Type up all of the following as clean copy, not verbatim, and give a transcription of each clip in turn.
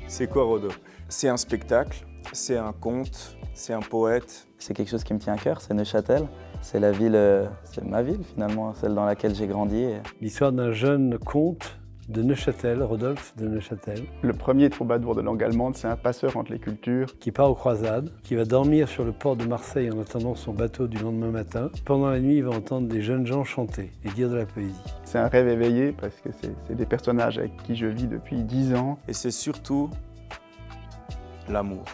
C'est quoi Rodolphe? C'est un spectacle, c'est un conte, c'est un poète. C'est quelque chose qui me tient à cœur, c'est Neuchâtel. C'est la ville, c'est ma ville finalement, celle dans laquelle j'ai grandi. L'histoire d'un jeune comte de Neuchâtel, Rodolphe de Neuchâtel. Le premier troubadour de langue allemande, c'est un passeur entre les cultures. Qui part aux croisades, qui va dormir sur le port de Marseille en attendant son bateau du lendemain matin. Pendant la nuit, il va entendre des jeunes gens chanter et dire de la poésie. C'est un rêve éveillé parce que c'est des personnages avec qui je vis depuis 10 ans. Et c'est surtout l'amour.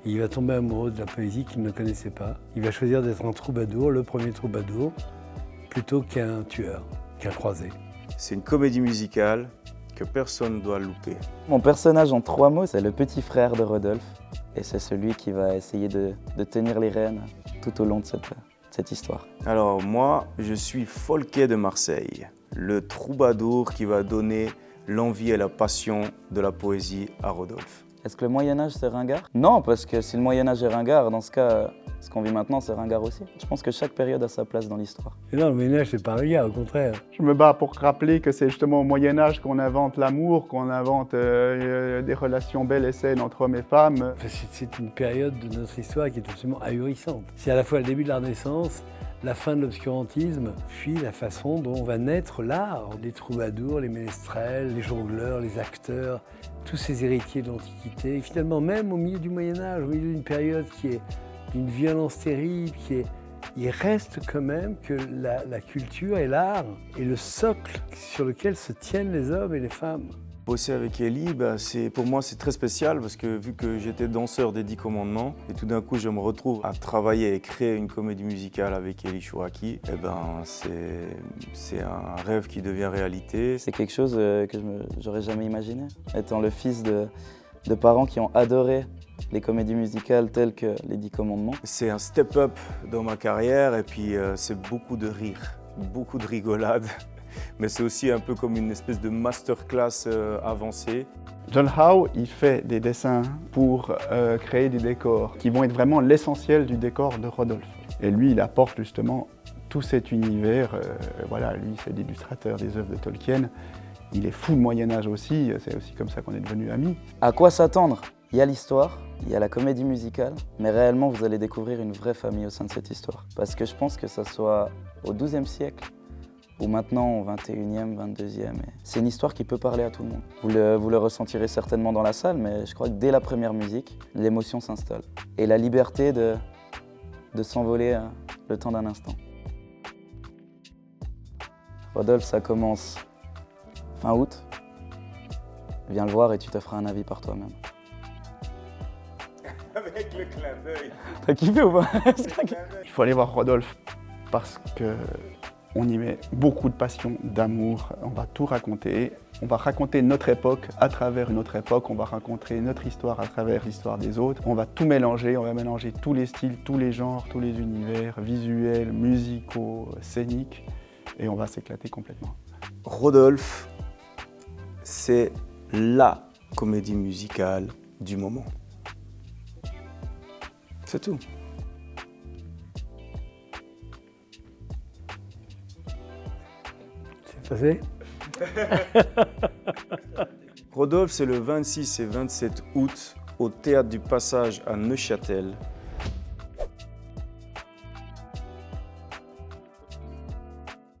Il va tomber amoureux de la poésie qu'il ne connaissait pas. Il va choisir d'être un troubadour, le premier troubadour, plutôt qu'un tueur, qu'un croisé. C'est une comédie musicale que personne ne doit louper. Mon personnage en 3 mots, c'est le petit frère de Rodolphe. Et c'est celui qui va essayer de tenir les rênes tout au long de cette histoire. Alors moi, je suis Folquet de Marseille, le troubadour qui va donner l'envie et la passion de la poésie à Rodolphe. Est-ce que le Moyen-Âge c'est ringard? Non, parce que si le Moyen-Âge est ringard, dans ce cas, ce qu'on vit maintenant c'est ringard aussi. Je pense que chaque période a sa place dans l'histoire. Et non, le Moyen-Âge, c'est pas ringard, au contraire. Je me bats pour rappeler que c'est justement au Moyen-Âge qu'on invente l'amour, qu'on invente des relations belles et saines entre hommes et femmes. C'est une période de notre histoire qui est absolument ahurissante. C'est à la fois le début de la Renaissance, la fin de l'obscurantisme, puis la façon dont va naître l'art. Les troubadours, les ménestrels, les jongleurs, les acteurs, tous ces héritiers de l'Antiquité. Et finalement, même au milieu du Moyen-Âge, au milieu d'une période qui est d'une violence terrible, il reste quand même que la culture et l'art est le socle sur lequel se tiennent les hommes et les femmes. Bosser avec Elie, pour moi c'est très spécial parce que vu que j'étais danseur des 10 commandements et tout d'un coup je me retrouve à travailler et créer une comédie musicale avec Elie Chouraki, c'est un rêve qui devient réalité. C'est quelque chose que j'aurais jamais imaginé. Étant le fils de parents qui ont adoré les comédies musicales telles que les 10 commandements. C'est un step-up dans ma carrière et puis c'est beaucoup de rire, beaucoup de rigolade. Mais c'est aussi un peu comme une espèce de masterclass avancée. John Howe, il fait des dessins pour créer des décors qui vont être vraiment l'essentiel du décor de Rodolphe. Et lui, il apporte justement tout cet univers. Voilà, lui, c'est l'illustrateur des œuvres de Tolkien. Il est fou de Moyen-Âge aussi, c'est aussi comme ça qu'on est devenus amis. À quoi s'attendre? Il y a l'histoire, il y a la comédie musicale, mais réellement, vous allez découvrir une vraie famille au sein de cette histoire. Parce que je pense que ça soit au XIIe siècle, ou maintenant au 21e, 22e. C'est une histoire qui peut parler à tout le monde. Vous le ressentirez certainement dans la salle, mais je crois que dès la première musique, l'émotion s'installe. Et la liberté de s'envoler le temps d'un instant. Rodolphe, ça commence fin août. Viens le voir et tu te feras un avis par toi-même. Avec le clin d'œil. T'as kiffé ou pas? Il faut aller voir Rodolphe parce que on y met beaucoup de passion, d'amour, on va tout raconter. On va raconter notre époque à travers une autre époque, on va raconter notre histoire à travers l'histoire des autres. On va tout mélanger, on va mélanger tous les styles, tous les genres, tous les univers, visuels, musicaux, scéniques, et on va s'éclater complètement. Rodolphe, c'est la comédie musicale du moment. C'est tout. Passé. Rodolphe, c'est le 26 et 27 août au Théâtre du Passage à Neuchâtel.